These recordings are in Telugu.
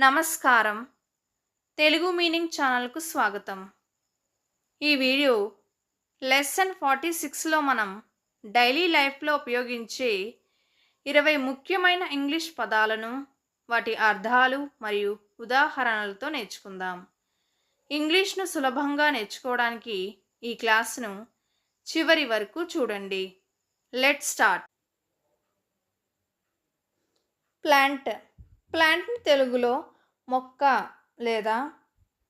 నమస్కారం. తెలుగు మీనింగ్ ఛానల్‌కు స్వాగతం. ఈ వీడియో లెసన్ 46లో మనం డైలీ లైఫ్‌లో ఉపయోగించే 20 ముఖ్యమైన ఇంగ్లీష్ పదాలను, వాటి అర్థాలు మరియు ఉదాహరణలతో నేర్చుకుందాం. ఇంగ్లీష్‌ను సులభంగా నేర్చుకోవడానికి ఈ క్లాస్‌ను చివరి వరకు చూడండి. Let's start. ప్లాంట్. ప్లాంట్‌ని తెలుగులో మొక్క లేదా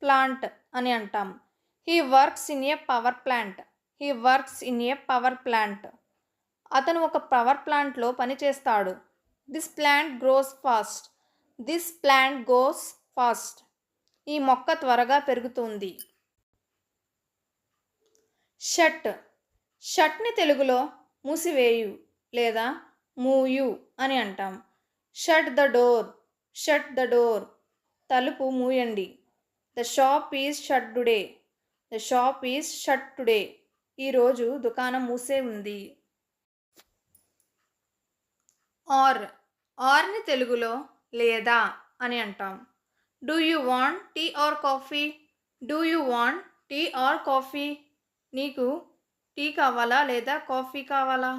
ప్లాంట్ అని అంటాం. He works in a power plant. He works in a power plant. అతను ఒక పవర్ ప్లాంట్లో పనిచేస్తాడు. This plant gross fast. This plant goes fast. ఈ మొక్క త్వరగా పెరుగుతుంది. షట్. షట్ని తెలుగులో మూసివేయు లేదా మూయు అని అంటాం. Shut the door. Shut the door. తలుపు మూయండి. The shop is shut today. The shop is shut today. ఈరోజు దుకాణం మూసే ఉంది. ఆర్. ఆర్ని తెలుగులో లేదా అని అంటాం. Do you want tea or coffee? Do you want tea or coffee? నీకు టీ కావాలా లేదా కాఫీ కావాలా?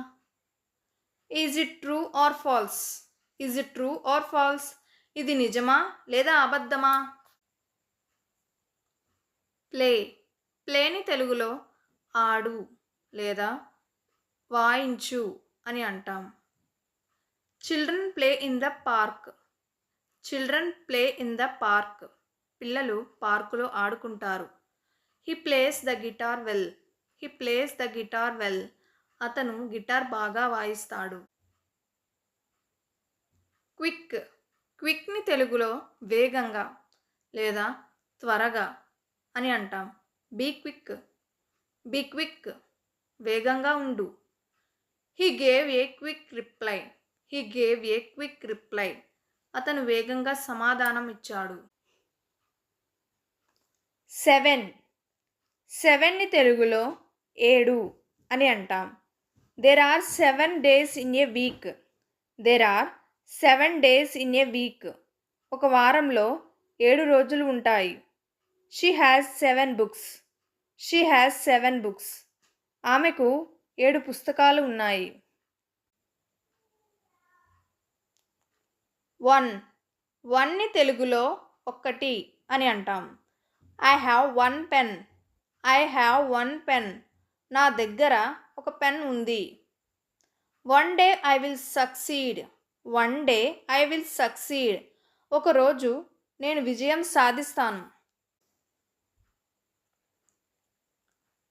Is it true or false? Is it true or false? ఇది నిజమా లేదా అబద్ధమా? ప్లే. ప్లేని తెలుగులో ఆడు లేదా వాయించు అని అంటాం. Children play in the park. Children play in the park. పిల్లలు పార్కులో ఆడుకుంటారు. He plays the guitar well. He plays the guitar well. అతను గిటార్ బాగా వాయిస్తాడు. క్విక్. క్విక్ని తెలుగులో వేగంగా లేదా త్వరగా అని అంటాం. Be quick. Be quick. వేగంగా ఉండు. He gave a quick reply. He gave a quick reply. అతను వేగంగా సమాధానం ఇచ్చాడు. 7. 7ని తెలుగులో 7 అని అంటాం. There are 7 days in a week. There are 7 days in a week. ఒక వారంలో 7 రోజులు ఉంటాయి. She has 7 books. She has 7 books. ఆమెకు 7 పుస్తకాలు ఉన్నాయి. 1. 1ని తెలుగులో 1 అని అంటాం. I have 1 pen. I have 1 pen. నా దగ్గర ఒక పెన్ ఉంది. One day I will succeed. One day I will succeed. ఒకరోజు నేను విజయం సాధిస్తాను.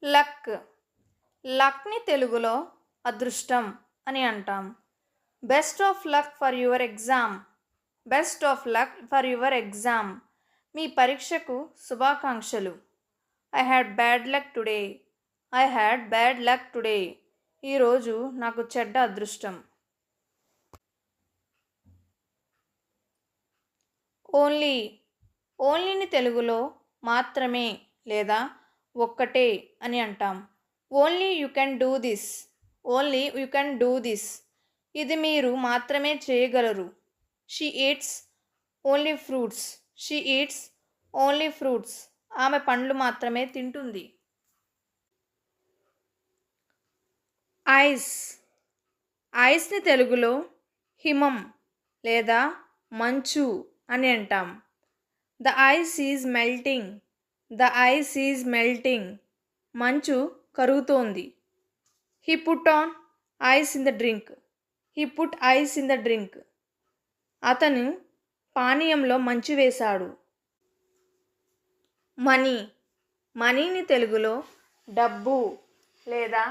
లక్. లక్ని తెలుగులో అదృష్టం అని అంటాం. Best of luck for your exam. Best of luck for your exam. మీ పరీక్షకు శుభాకాంక్షలు. I had bad luck today. I had bad luck today. ఈరోజు నాకు చెడ్డ అదృష్టం. ఓన్లీ. ఓన్లీని తెలుగులో మాత్రమే లేదా ఒక్కటే అని అంటాం. Only you can do this. Only you can do this. ఇది మీరు మాత్రమే చేయగలరు. She eats only fruits. She eats only fruits. ఆమె పండ్లు మాత్రమే తింటుంది. ఐస్. ఐస్ని తెలుగులో హిమం లేదా మంచు అని అంటాం. The ice is melting. The ice is melting. మంచు కరుగుతోంది. He put on ice in the drink. He put ice in the drink. అతను పానీయంలో మంచు వేశాడు. మనీ. మనీని తెలుగులో డబ్బు లేదా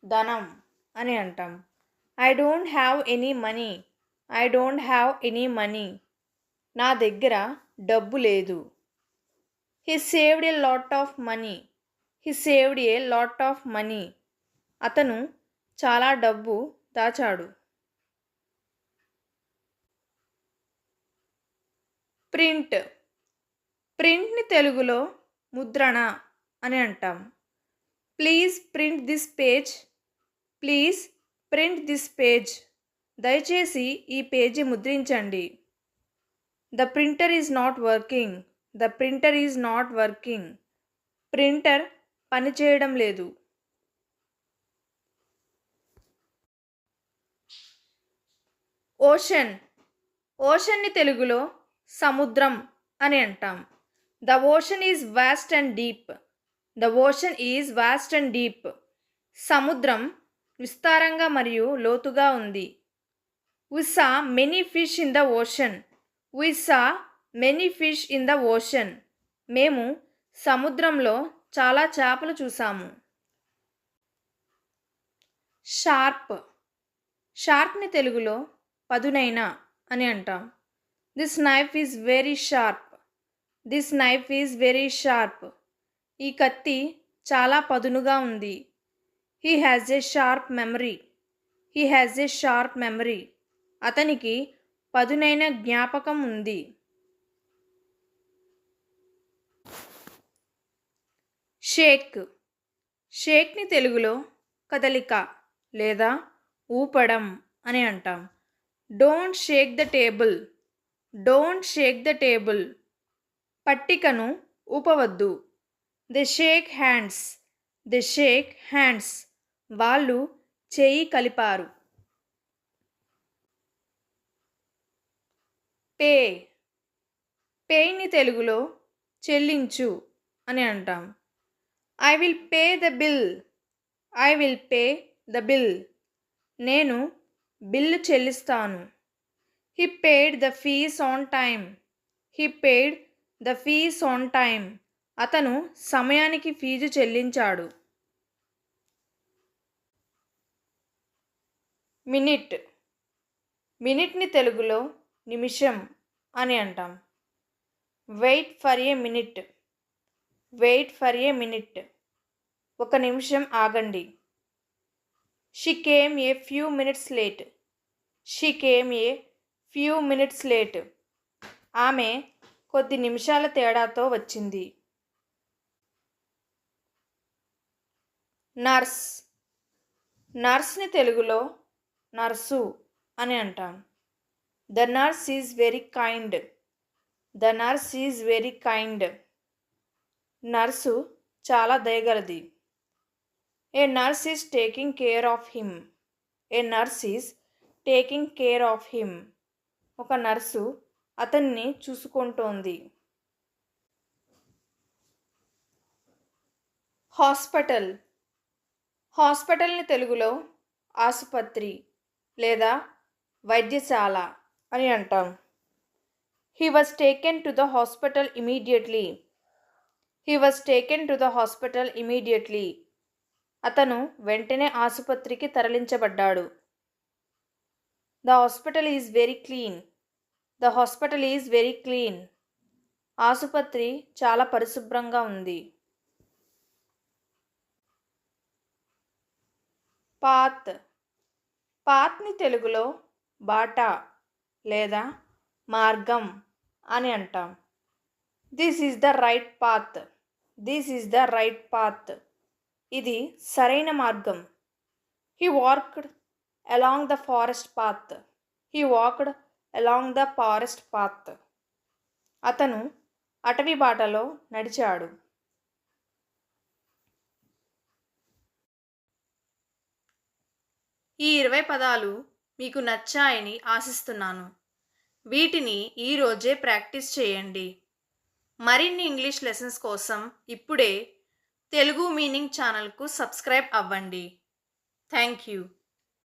ధనం అని అంటాం. I don't have any money. I don't have any money. నా దగ్గర డబ్బు లేదు. He saved a lot of money. He saved a lot of money. అతను చాలా డబ్బు దాచాడు. ప్రింట్. ప్రింట్ని తెలుగులో ముద్రణ అని అంటాం. Please print this page. Please print this page. దయచేసి ఈ పేజీ ముద్రించండి. The printer is not working. The printer is not working. Printer పనిచేయడం లేదు. ఓషన్. ఓషన్ని తెలుగులో సముద్రం అని అంటాం. The ocean is vast and deep. The ocean is vast and deep. సముద్రం విస్తారంగా మరియు లోతుగా ఉంది. We saw many fish in the ocean. We saw many fish in the ocean. మేము సముద్రంలో చాలా చేపలు చూసాము. షార్ప్. షార్ప్ని తెలుగులో పదునైన అని అంటాం. This knife is very sharp. This knife is very sharp. ఈ కత్తి చాలా పదునుగా ఉంది. He has a sharp memory. He has a sharp memory. అతనికి పదునైన జ్ఞాపకం ఉంది. షేక్. షేక్ని తెలుగులో కదలిక లేదా ఊపడం అని అంటాం. Don't shake the table. Don't shake the table. పట్టికను ఊపవద్దు. They shake hands. They shake hands. వాళ్ళు చేయి కలిపారు. పే. పేని తెలుగులో చెల్లించు అని అంటాం. I will pay the bill. I will pay the bill. నేను బిల్లు చెల్లిస్తాను. He paid the fees on time. He paid the fees on time. అతను సమయానికి ఫీజు చెల్లించాడు. మినిట్. మినిట్ని తెలుగులో నిమిషం అని అంటాం. Wait for a minute. Wait for a minute. ఒక నిమిషం ఆగండి. She came a few minutes late. She came a few minutes late. ఆమె కొద్ది నిమిషాల తేడాతో వచ్చింది. నర్స్. నర్స్ని తెలుగులో నర్సు అని అంటాం. The nurse is very kind. The nurse is very kind. Nurse చాలా దయగలది. A nurse is taking care of him. A nurse is taking care of him. ఒక నర్సు అతన్ని చూసుకుంటోంది. హాస్పిటల్. హాస్పిటల్ని తెలుగులో ఆసుపత్రి లేదా వైద్యశాల అని అంటాం. He was taken to the hospital immediately. He was taken to the hospital immediately. అతను వెంటనే ఆసుపత్రికి తరలించబడ్డాడు. The hospital is very clean. The hospital is very clean. ఆసుపత్రి చాలా పరిశుభ్రంగా ఉంది. పాత్. పాత్ని తెలుగులో బాట లేదా మార్గం అని అంటాం. This is the right path. This is the right path. ఇది సరైన మార్గం. He walked along the forest path. He walked along the forest path. అతను అటవీ బాటలో నడిచాడు. ఈ 20 పదాలు మీకు నచ్చాయని ఆశిస్తున్నాను. వీటిని ఈరోజే ప్రాక్టీస్ చేయండి. మరిన్ని ఇంగ్లీష్ లెసన్స్ కోసం ఇప్పుడే తెలుగు మీనింగ్ ఛానల్కు సబ్స్క్రైబ్ అవ్వండి. Thank you.